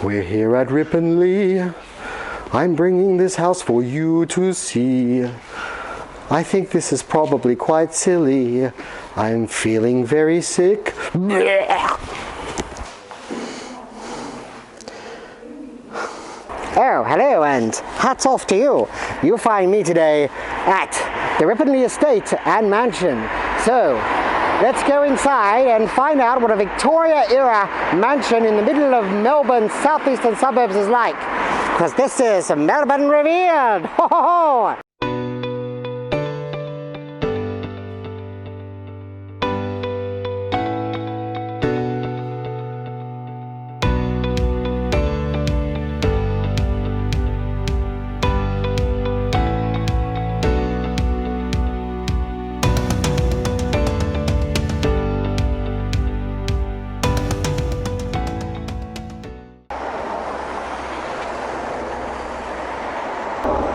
We're here at Ripponlea. I'm bringing this house for you to see. I think this is probably quite silly. I'm feeling very sick. Oh, hello, and hats off to you. You find me today at the Ripponlea Estate and Mansion. So, let's go inside and find out what a Victoria-era mansion in the middle of Melbourne's southeastern suburbs is like. Because this is Melbourne Revealed! Ho ho ho!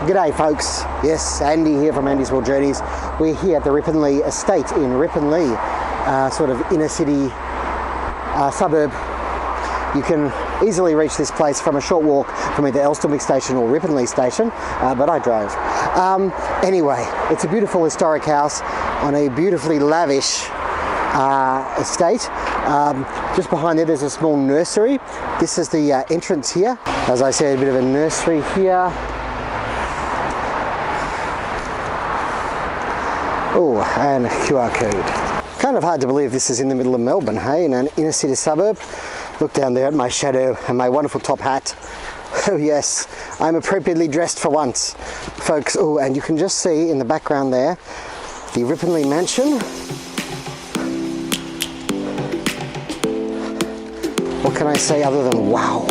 G'day folks, yes, Andy here from Andy's World Journeys. We're here at the Ripponlea Estate in Ripponlea, sort of inner city suburb. You can easily reach this place from a short walk from either Elsternwick Station or Ripponlea Station, but I drove. Anyway, it's a beautiful historic house on a beautifully lavish estate. Just behind there there's a small nursery. This is the entrance here. As I said, a bit of a nursery here. Oh, and a QR code. Kind of hard to believe this is in the middle of Melbourne, hey, in an inner city suburb. Look down there at my shadow and my wonderful top hat. Oh yes, I'm appropriately dressed for once, folks. Oh, and you can just see in the background there, the Ripponlea Mansion. What can I say other than wow?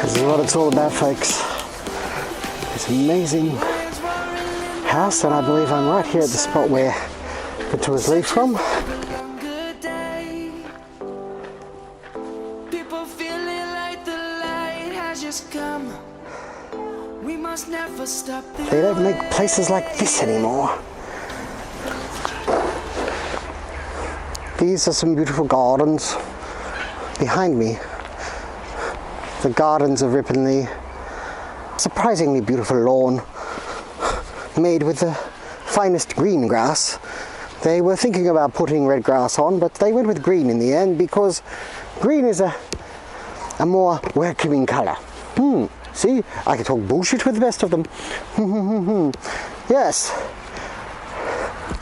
This is what it's all about, folks. This amazing house, and I believe I'm right here at the spot where the tours leave from. They don't make places like this anymore. These are some beautiful gardens behind me. The Gardens of Ripponlea. Surprisingly beautiful lawn made with the finest green grass. They were thinking about putting red grass on, but they went with green in the end because green is a more welcoming colour. See, I can talk bullshit with the best of them. Yes,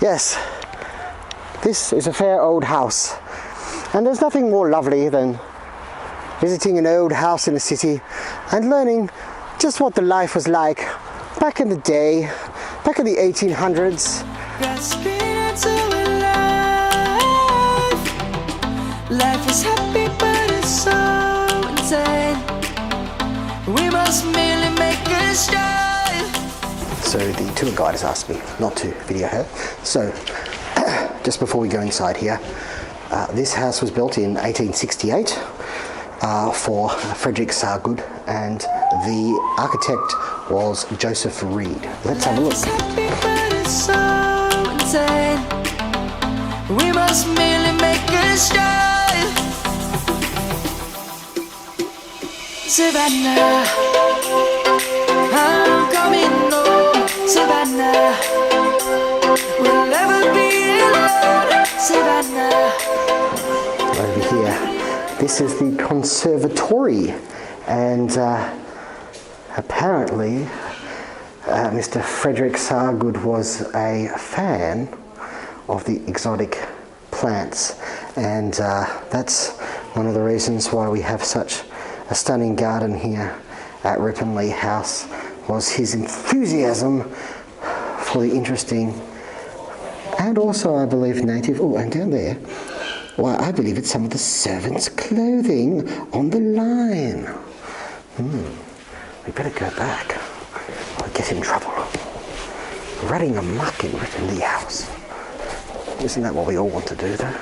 yes, this is a fair old house, and there's nothing more lovely than visiting an old house in a city and learning just what the life was like back in the day, back in the 1800s. Life is happy but it's so insane. We must merely make a start. So the tour guide has asked me not to video her. So just before we go inside here, this house was built in 1868. For Frederick Sargood, and the architect was Joseph Reed. Let's have a look. We must merely make a start. Savannah, I'm coming home. Savannah, we'll never be alone. Savannah. Over here. This is the conservatory, and apparently Mr. Frederick Sargood was a fan of the exotic plants, and that's one of the reasons why we have such a stunning garden here at Ripponlea House, was his enthusiasm for the interesting and also, I believe, native. Oh, and down there, well, I believe it's some of the servants' clothing on the line. We better go back or get in trouble. Running amok in Ripponlea House. Isn't that what we all want to do, though?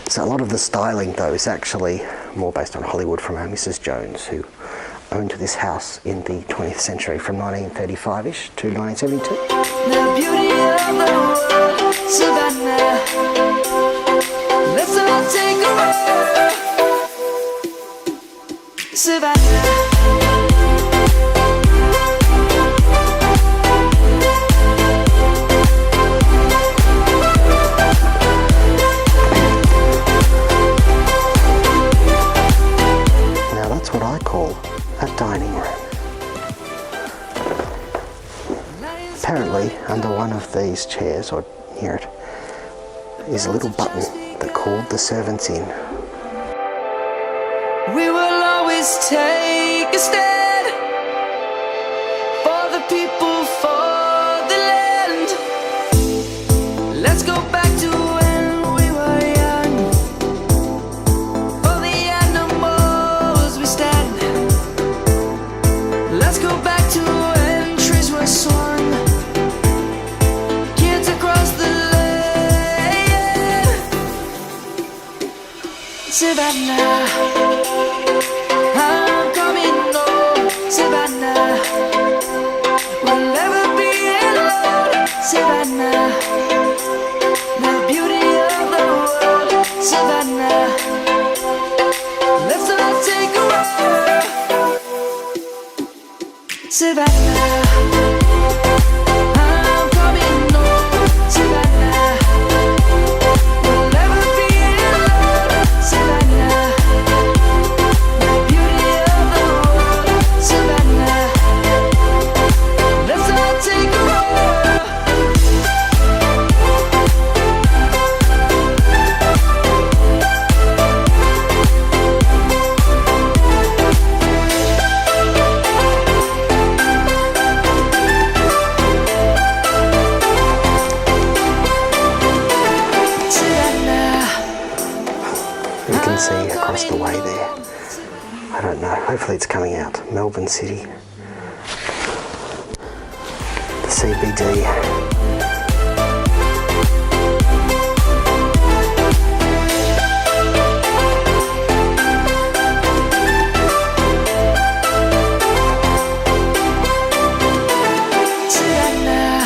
So a lot of the styling, though, is actually more based on Hollywood from our Mrs. Jones, who owned this house in the 20th century from 1935-ish to 1972. The beauty of the world, Savannah. Let's all take a ride, Savannah. What I call a dining room. Apparently, under one of these chairs, or near it, is a little button that called the servants in. We will always take a stand for the people, for the land. Let's go back to when we were young. For the animals we stand. Let's go back to when trees were swung. Kids across the land. Savannah, I'm coming home, Savannah. We'll never be alone, Savannah. The beauty of the world, Savannah. Let's all take a ride, Savannah. I'm coming home, Savannah. We'll never be alone, Savannah. The beauty of the world, Savannah. Let's all take a ride. You can see across the way there. I don't know, hopefully it's coming out. Melbourne City. The CBD. Savannah,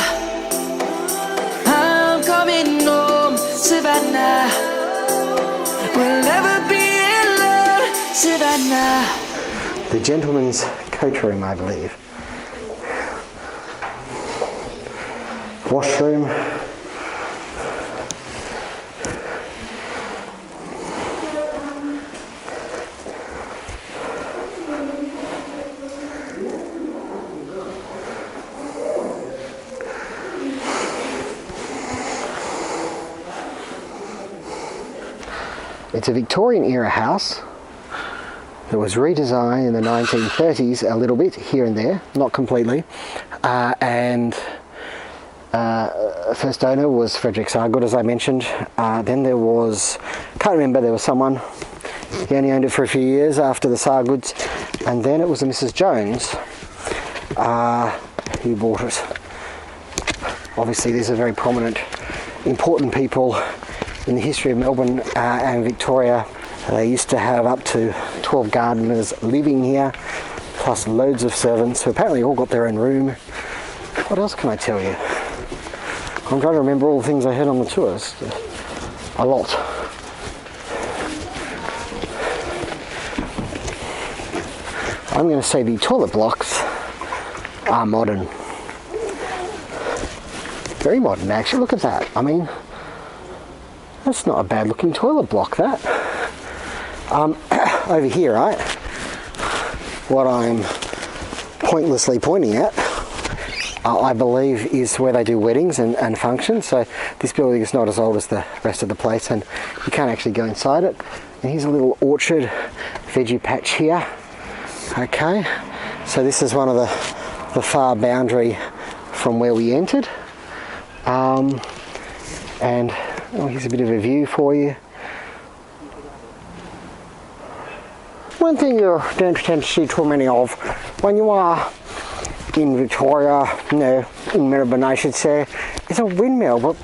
I'm coming home, Savannah. We'll never be alone, Savannah. The gentleman's coat room, I believe. Washroom. It's a Victorian era house that was redesigned in the 1930s a little bit here and there, not completely, and first owner was Frederick Sargood, as I mentioned. Then there was, can't remember, there was someone, he only owned it for a few years after the Sargoods, and then it was a Mrs. Jones who bought it. Obviously these are very prominent, important people in the history of Melbourne and Victoria. They used to have up to 12 gardeners living here, plus loads of servants who apparently all got their own room. What else can I tell you? I'm trying to remember all the things I heard on the tours. A lot. I'm going to say the toilet blocks are modern. Very modern, actually. Look at that. I mean, that's not a bad looking toilet block, that. Over here, right, what I'm pointlessly pointing at, I believe is where they do weddings and functions. So this building is not as old as the rest of the place, and you can't actually go inside it. And here's a little orchard, veggie patch here. Okay, so this is one of the far boundary from where we entered. And oh, here's a bit of a view for you. One thing you don't tend to see too many of when you are in Victoria, no, in Melbourne I should say, is a windmill, but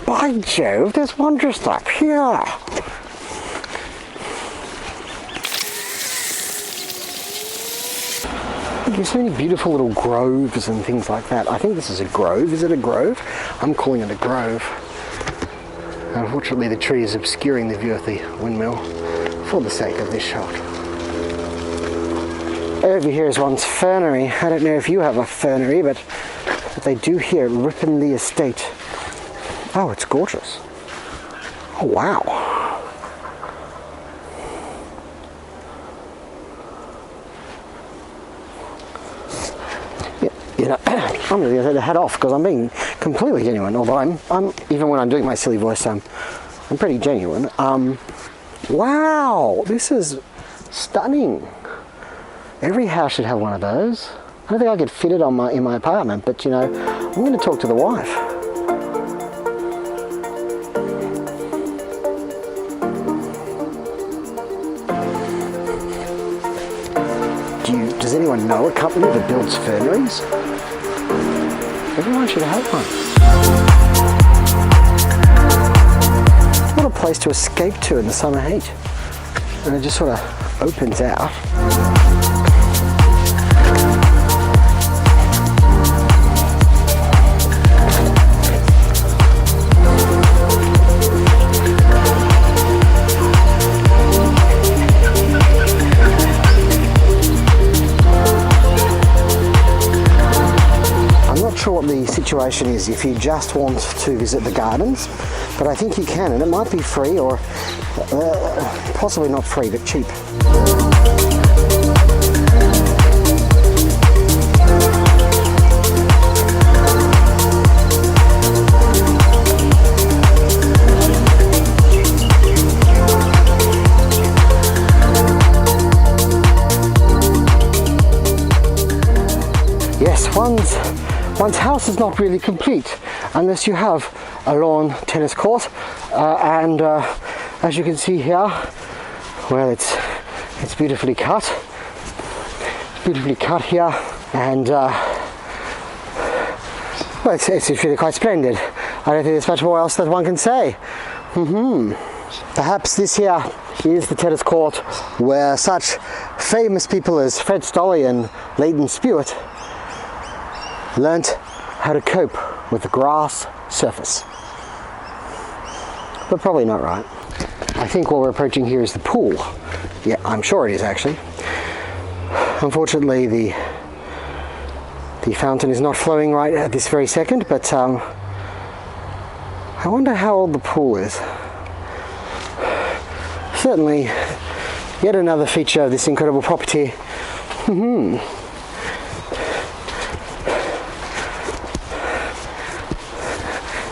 by Jove, there's one just up here. There's so many beautiful little groves and things like that. I think this is a grove. Is it a grove? I'm calling it a grove. Unfortunately, the tree is obscuring the view of the windmill for the sake of this shot. Over here is one's fernery. I don't know if you have a fernery, but they do here at Ripponlea Estate. Oh, it's gorgeous. Oh, wow. You know, I'm really going to take the hat off because I'm being completely genuine. Although I'm even when I'm doing my silly voice, I'm pretty genuine. Wow, this is stunning. Every house should have one of those. I don't think I could fit it on in my apartment, but you know, I'm going to talk to the wife. Does anyone know a company that builds ferneries? Everyone should have one. What a place to escape to in the summer heat. And it just sort of opens out. What the situation is if you just want to visit the gardens, but I think you can, and it might be free or possibly not free but cheap. Yes, one's house is not really complete unless you have a lawn tennis court, and as you can see here, well, it's beautifully cut. It's beautifully cut here, and well, it's really quite splendid. I don't think there's much more else that one can say. Perhaps this here is the tennis court where such famous people as Fred Stolle and Leighton Stewart learnt how to cope with the grass surface. But probably not right. I think what we're approaching here is the pool. Yeah, I'm sure it is actually. Unfortunately, the fountain is not flowing right at this very second, but I wonder how old the pool is. Certainly, yet another feature of this incredible property.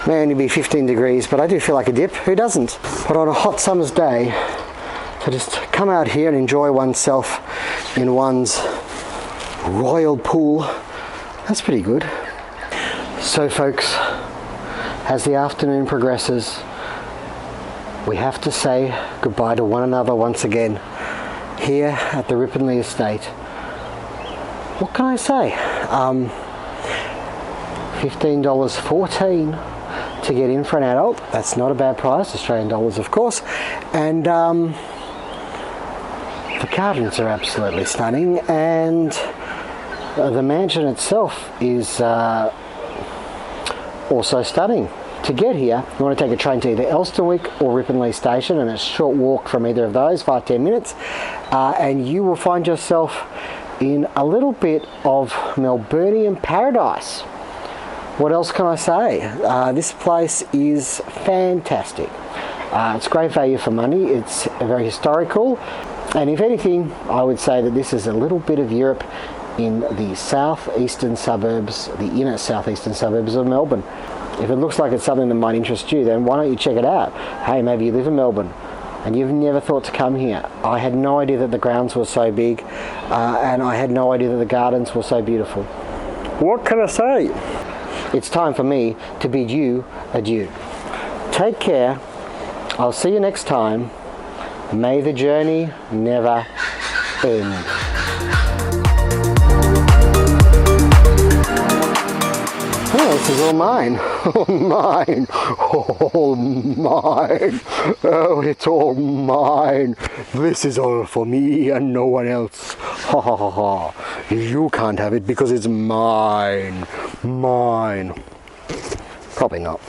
May only be 15 degrees, but I do feel like a dip. Who doesn't? But on a hot summer's day, to just come out here and enjoy oneself in one's royal pool, that's pretty good. So folks, as the afternoon progresses, we have to say goodbye to one another once again here at the Ripponlea Estate. What can I say? $15.14 to get in for an adult. That's not a bad price, Australian dollars of course, and the gardens are absolutely stunning, and the mansion itself is also stunning. To get here, you want to take a train to either Elsternwick or Ripponlea Station, and it's a short walk from either of those, 5-10 minutes, and you will find yourself in a little bit of Melbourneian paradise. What else can I say? This place is fantastic. It's great value for money. It's very historical, and if anything, I would say that this is a little bit of Europe in the southeastern suburbs, the inner southeastern suburbs of Melbourne. If it looks like it's something that might interest you, then why don't you check it out? Hey, maybe you live in Melbourne and you've never thought to come here. I had no idea that the grounds were so big, and I had no idea that the gardens were so beautiful. What can I say? It's time for me to bid you adieu. Take care. I'll see you next time. May the journey never end. Oh, it's is all mine. All mine. All mine. Oh, it's all mine. This is all for me and no one else. Ha ha ha ha. You can't have it because it's mine. Mine. Probably not.